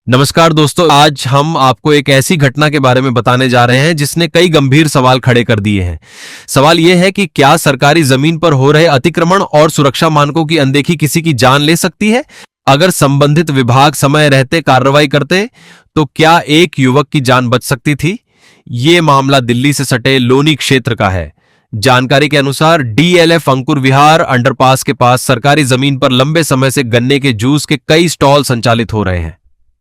नमस्कार दोस्तों, आज हम आपको एक ऐसी घटना के बारे में बताने जा रहे हैं जिसने कई गंभीर सवाल खड़े कर दिए हैं। सवाल यह है कि क्या सरकारी जमीन पर हो रहे अतिक्रमण और सुरक्षा मानकों की अनदेखी किसी की जान ले सकती है? अगर संबंधित विभाग समय रहते कार्रवाई करते तो क्या एक युवक की जान बच सकती थी? ये मामला दिल्ली से सटे लोनी क्षेत्र का है। जानकारी के अनुसार डीएलएफ अंकुर विहार अंडरपास के पास सरकारी जमीन पर लंबे समय से गन्ने के जूस के कई स्टॉल संचालित हो रहे हैं।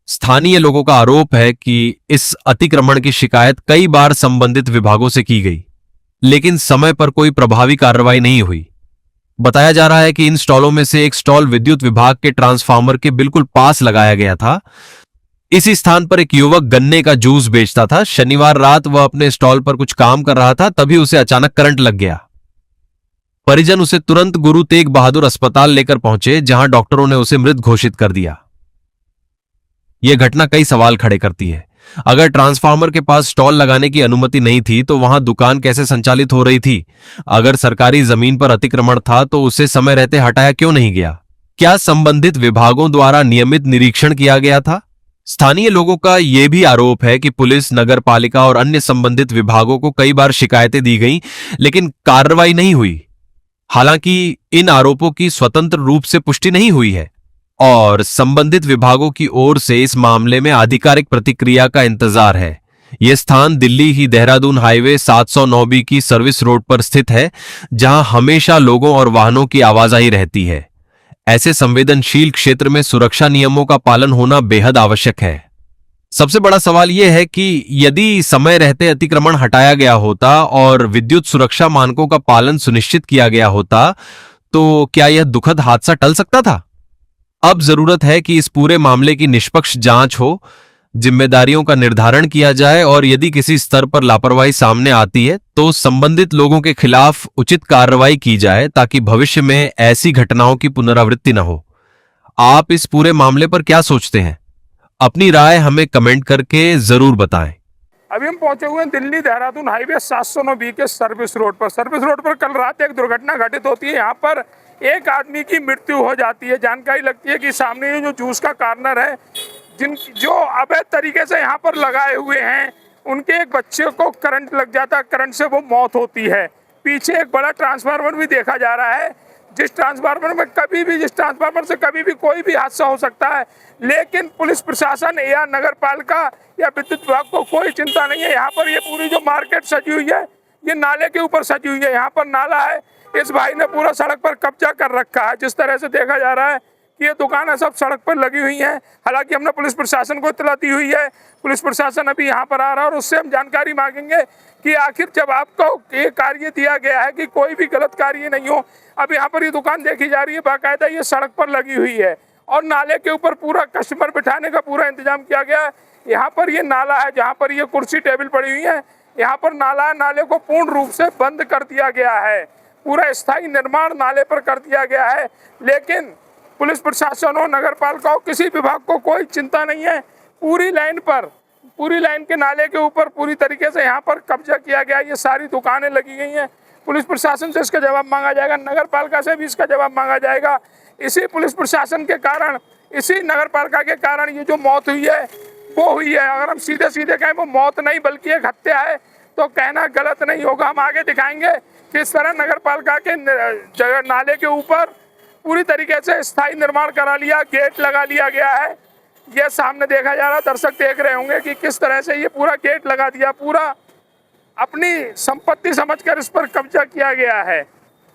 स्थानीय लोगों का आरोप है कि इस अतिक्रमण की शिकायत कई बार संबंधित विभागों से की गई, लेकिन समय पर कोई प्रभावी कार्रवाई नहीं हुई। बताया जा रहा है कि इन स्टॉलों में से एक स्टॉल विद्युत विभाग के ट्रांसफार्मर के बिल्कुल पास लगाया गया था। इसी स्थान पर एक युवक गन्ने का जूस बेचता था। शनिवार रात वह अपने स्टॉल पर कुछ काम कर रहा था, तभी उसे अचानक करंट लग गया। परिजन उसे तुरंत गुरु तेग बहादुर अस्पताल लेकर पहुंचे, जहां डॉक्टरों ने उसे मृत घोषित कर दिया। यह घटना कई सवाल खड़े करती है। अगर ट्रांसफार्मर के पास स्टॉल लगाने की अनुमति नहीं थी तो वहां दुकान कैसे संचालित हो रही थी? अगर सरकारी जमीन पर अतिक्रमण था तो उसे समय रहते हटाया क्यों नहीं गया? क्या संबंधित विभागों द्वारा नियमित निरीक्षण किया गया था? स्थानीय लोगों का यह भी आरोप है कि पुलिस, नगर पालिका और अन्य संबंधित विभागों को कई बार शिकायतें दी गईं, लेकिन कार्रवाई नहीं हुई। हालांकि इन आरोपों की स्वतंत्र रूप से पुष्टि नहीं हुई है और संबंधित विभागों की ओर से इस मामले में आधिकारिक प्रतिक्रिया का इंतजार है। यह स्थान दिल्ली ही देहरादून हाईवे 709B की सर्विस रोड पर स्थित है, जहां हमेशा लोगों और वाहनों की आवाजाही रहती है। ऐसे संवेदनशील क्षेत्र में सुरक्षा नियमों का पालन होना बेहद आवश्यक है। सबसे बड़ा सवाल यह है कि यदि समय रहते अतिक्रमण हटाया गया होता और विद्युत सुरक्षा मानकों का पालन सुनिश्चित किया गया होता तो क्या यह दुखद हादसा टल सकता था? अब जरूरत है कि इस पूरे मामले की निष्पक्ष जांच हो, जिम्मेदारियों का निर्धारण किया जाए और यदि किसी स्तर पर लापरवाही सामने आती है तो संबंधित लोगों के खिलाफ उचित कार्रवाई की जाए, ताकि भविष्य में ऐसी घटनाओं की पुनरावृत्ति न हो। आप इस पूरे मामले पर क्या सोचते हैं? अपनी राय हमें कमेंट करके जरूर बताएं। अभी हम पहुंचे हुए हैं दिल्ली देहरादून हाईवे 709B के सर्विस रोड पर। सर्विस रोड पर कल रात एक दुर्घटना घटित होती है। यहाँ पर एक आदमी की मृत्यु हो जाती है। जानकारी लगती है कि सामने जो जूस का कार्नर है, जो अवैध तरीके से यहाँ पर लगाए हुए हैं, उनके एक बच्चे को करंट लग जाता है, करंट से वो मौत होती है। पीछे एक बड़ा ट्रांसफार्मर भी देखा जा रहा है, जिस ट्रांसफार्मर से कभी भी कोई भी हादसा हो सकता है, लेकिन पुलिस प्रशासन या नगर पालिका या विद्युत विभाग को कोई चिंता नहीं है। यहाँ पर ये पूरी जो मार्केट सजी हुई है, ये नाले के ऊपर सजी हुई है। यहाँ पर नाला है, इस भाई ने पूरा सड़क पर कब्जा कर रखा है। जिस तरह से देखा जा रहा है कि ये दुकानें सब सड़क पर लगी हुई हैं। हालांकि हमने पुलिस प्रशासन को इत्तला दी हुई है, पुलिस प्रशासन अभी यहाँ पर आ रहा है और उससे हम जानकारी मांगेंगे कि आखिर जब आपको ये कार्य दिया गया है कि कोई भी गलत कार्य नहीं हो। अब यहाँ पर ये दुकान देखी जा रही है, बाकायदा ये सड़क पर लगी हुई है और नाले के ऊपर पूरा कस्टमर बिठाने का पूरा इंतजाम किया गया है। यहाँ पर ये नाला है, जहाँ पर ये कुर्सी टेबल पड़ी हुई है, यहाँ पर नाला है। नाले को पूर्ण रूप से बंद कर दिया गया है, पूरा स्थायी निर्माण नाले पर कर दिया गया है। लेकिन पुलिस प्रशासन हो, नगर पालिका हो, किसी विभाग को कोई चिंता नहीं है। पूरी लाइन के नाले के ऊपर पूरी तरीके से यहाँ पर कब्जा किया गया। ये सारी दुकानें लगी गई हैं। पुलिस प्रशासन से इसका जवाब मांगा जाएगा, नगर पालिका से भी इसका जवाब मांगा जाएगा। इसी पुलिस प्रशासन के कारण, इसी नगर पालिका के कारण ये जो मौत हुई है वो हुई है। अगर हम सीधे सीधे कहें वो मौत नहीं बल्कि एक हत्या है तो कहना गलत नहीं होगा। हम आगे दिखाएंगे कि इस तरह नगर पालिका के नाले के ऊपर पूरी तरीके से स्थायी निर्माण करा लिया, गेट लगा लिया गया है। ये सामने देखा जा रहा है, दर्शक देख रहे होंगे कि किस तरह से ये पूरा गेट लगा दिया, पूरा अपनी संपत्ति समझकर इस पर कब्जा किया गया है।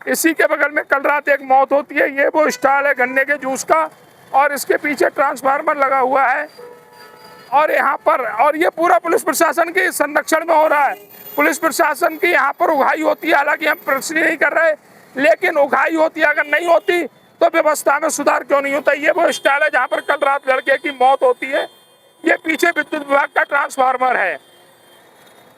इसी के बगल में कल रात एक मौत होती है। ये वो स्टॉल है गन्ने के जूस का और इसके पीछे ट्रांसफार्मर लगा हुआ है और यहाँ पर, और ये पूरा पुलिस प्रशासन के संरक्षण में हो रहा है। पुलिस प्रशासन की यहाँ पर उघाई होती है। हालांकि हम प्रश्न नहीं कर रहे, लेकिन उघाई होती है। अगर नहीं होती तो व्यवस्था में सुधार क्यों नहीं होता? ये वो स्टॉल है जहाँ पर कल रात लड़के की मौत होती है। ये पीछे विद्युत विभाग का ट्रांसफार्मर है।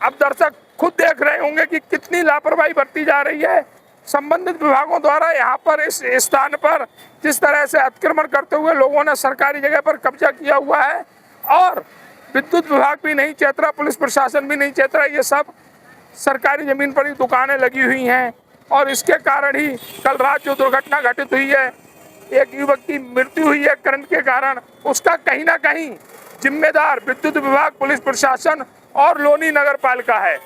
अब दर्शक खुद देख रहे होंगे कि कितनी लापरवाही बरती जा रही है संबंधित विभागों द्वारा। यहाँ पर इस स्थान पर जिस तरह से अतिक्रमण करते हुए लोगों ने सरकारी जगह पर कब्जा किया हुआ है और विद्युत विभाग भी नहीं चेत रहा, पुलिस प्रशासन भी नहीं चेत रहा। ये सब सरकारी जमीन पर ही दुकानें लगी हुई हैं और इसके कारण ही कल रात जो दुर्घटना घटित हुई है एक युवक की मृत्यु हुई है करंट के कारण, उसका कहीं ना कहीं जिम्मेदार विद्युत विभाग, पुलिस प्रशासन और लोनी नगर पालिका है।